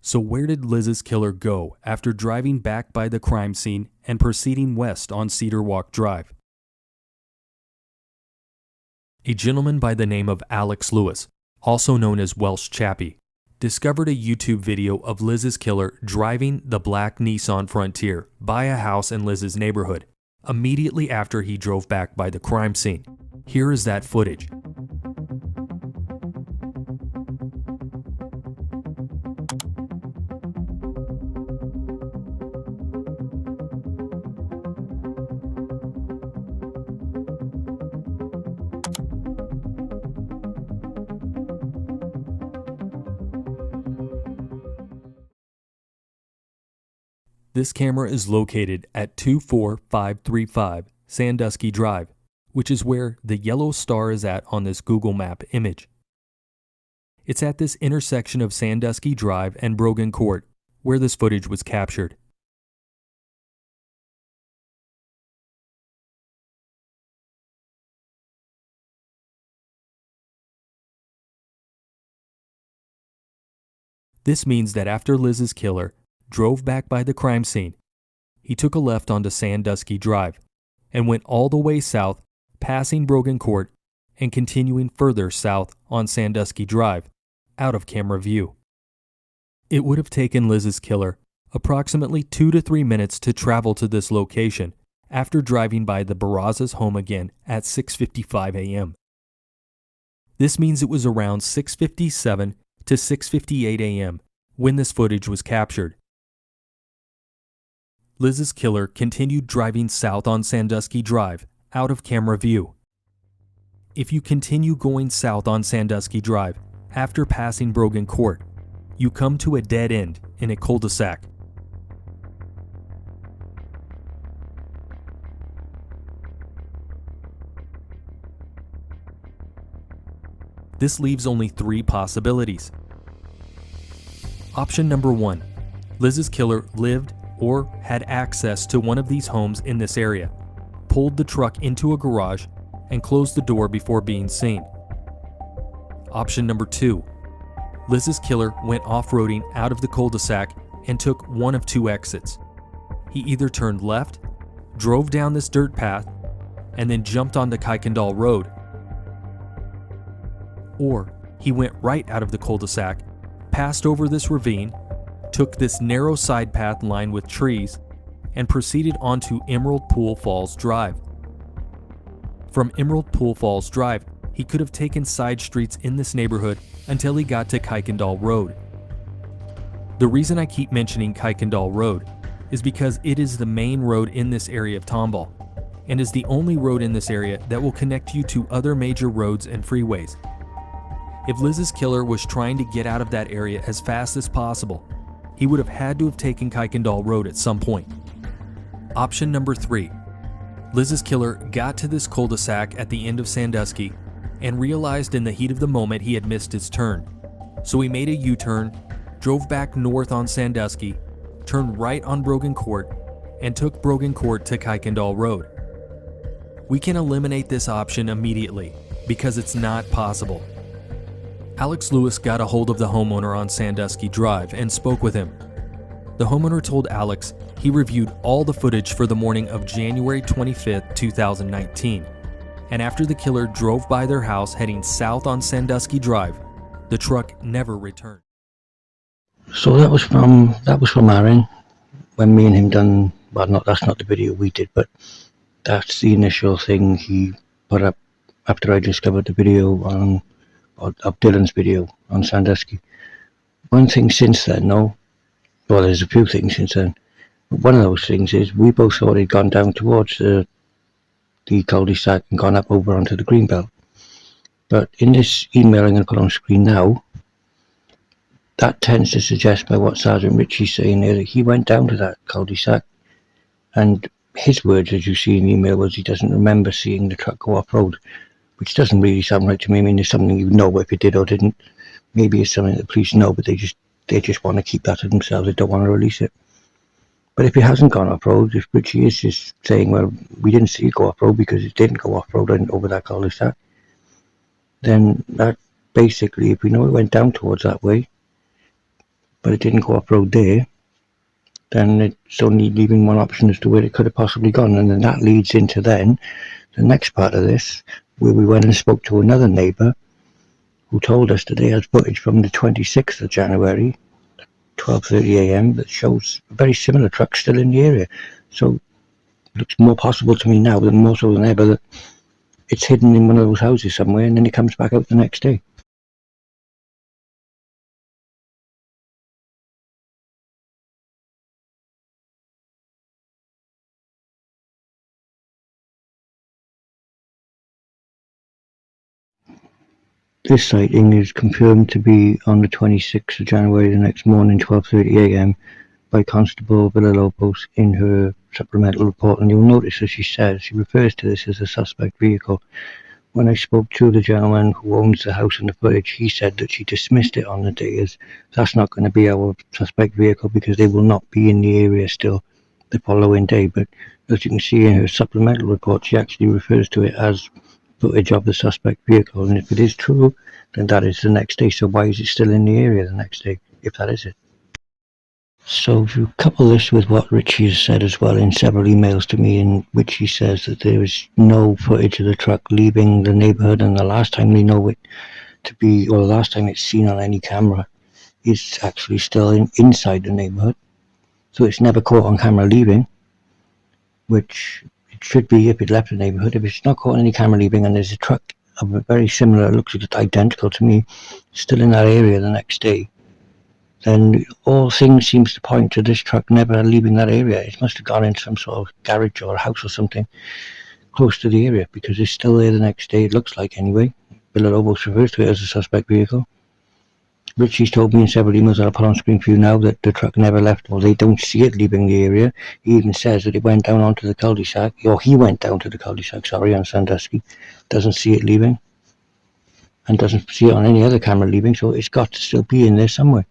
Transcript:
So where did Liz's killer go after driving back by the crime scene and proceeding west on Cedar Walk Drive? A gentleman by the name of Alex Lewis, also known as Welsh Chappie, discovered a YouTube video of Liz's killer driving the black Nissan Frontier by a house in Liz's neighborhood immediately after he drove back by the crime scene. Here is that footage. This camera is located at 24535 Sandusky Drive, which is where the yellow star is at on this Google Map image. It's at this intersection of Sandusky Drive and Brogan Court where this footage was captured. This means that after Liz's killer drove back by the crime scene, he took a left onto Sandusky Drive and went all the way south, passing Brogan Court and continuing further south on Sandusky Drive, out of camera view. It would have taken Liz's killer approximately 2 to 3 minutes to travel to this location after driving by the Barraza's home again at 6:55 a.m. This means it was around 6:57 to 6:58 a.m. when this footage was captured. Liz's killer continued driving south on Sandusky Drive, out of camera view. If you continue going south on Sandusky Drive after passing Brogan Court, you come to a dead end in a cul-de-sac. This leaves only 3 possibilities. Option number 1, Liz's killer lived or had access to one of these homes in this area, pulled the truck into a garage, and closed the door before being seen. Option number 2, Liz's killer went off-roading out of the cul-de-sac and took one of 2 exits. He either turned left, drove down this dirt path, and then jumped onto Kuykendall Road, or he went right out of the cul-de-sac, passed over this ravine, took this narrow side path lined with trees, and proceeded onto Emerald Pool Falls Drive. From Emerald Pool Falls Drive, he could have taken side streets in this neighborhood until he got to Kuykendall Road. The reason I keep mentioning Kuykendall Road is because it is the main road in this area of Tomball, and is the only road in this area that will connect you to other major roads and freeways. If Liz's killer was trying to get out of that area as fast as possible, he would have had to have taken Kuykendall Road at some point. Option number 3. Liz's killer got to this cul-de-sac at the end of Sandusky and realized in the heat of the moment he had missed his turn. So he made a U-turn, drove back north on Sandusky, turned right on Brogan Court, and took Brogan Court to Kuykendall Road. We can eliminate this option immediately because it's not possible. Alex Lewis got a hold of the homeowner on Sandusky Drive and spoke with him. The homeowner told Alex he reviewed all the footage for the morning of January 25, 2019, and after the killer drove by their house heading south on Sandusky Drive, the truck never returned. So that was from Aaron, when me and him done, well, that's not the video we did, but that's the initial thing he put up after I discovered the video of Dylan's video on Sandusky. One thing since then, well, there's a few things since then. But one of those things is we both thought he'd gone down towards the cul-de-sac and gone up over onto the Greenbelt. But in this email I'm going to put on screen now, that tends to suggest by what Sergeant Ritchie's saying there that he went down to that cul-de-sac, and his words, as you see in the email, was he doesn't remember seeing the truck go off-road, which doesn't really sound right to me. I mean, there's something you know if it did or didn't. Maybe it's something the police know, but they just want to keep that to themselves. They don't want to release it. But if it hasn't gone off-road, if Richie is just saying, well, we didn't see it go off-road because it didn't go off-road and over that cul-de-sac, then that basically, if we know it went down towards that way, but it didn't go off-road there, then it's only leaving one option as to where it could have possibly gone. And then that leads into then the next part of this, where we went and spoke to another neighbour who told us that they had footage from the 26th of January, 12:30 a.m. that shows a very similar truck still in the area. So it looks more possible to me now than more so than ever that it's hidden in one of those houses somewhere and then it comes back out the next day. This sighting is confirmed to be on the 26th of January, the next morning, 12:30 a.m. by Constable Villalobos in her supplemental report. And you'll notice, as she says, she refers to this as a suspect vehicle. When I spoke to the gentleman who owns the house in the footage, he said that she dismissed it on the day as that's not going to be our suspect vehicle because they will not be in the area still the following day. But as you can see in her supplemental report, she actually refers to it as footage of the suspect vehicle, and if it is true, then that is the next day. So why is it still in the area the next day, if that is it? So if you couple this with what Richie has said as well in several emails to me, in which he says that there is no footage of the truck leaving the neighbourhood, and the last time we know it to be, or the last time it's seen on any camera, is actually still inside the neighbourhood. So it's never caught on camera leaving, which it should be if it left the neighbourhood. If it's not caught on any camera leaving and there's a truck of a very similar, looks identical to me, still in that area the next day, then all things seems to point to this truck never leaving that area. It must have gone into some sort of garage or a house or something close to the area, because it's still there the next day, it looks like anyway. Villalobos refers to it as a suspect vehicle. Richie's told me in several emails that I'll put on screen for you now that the truck never left, or they don't see it leaving the area. He even says that it went down onto the cul-de-sac, or he went down to the cul-de-sac, on Sandusky, doesn't see it leaving, and doesn't see it on any other camera leaving, so it's got to still be in there somewhere.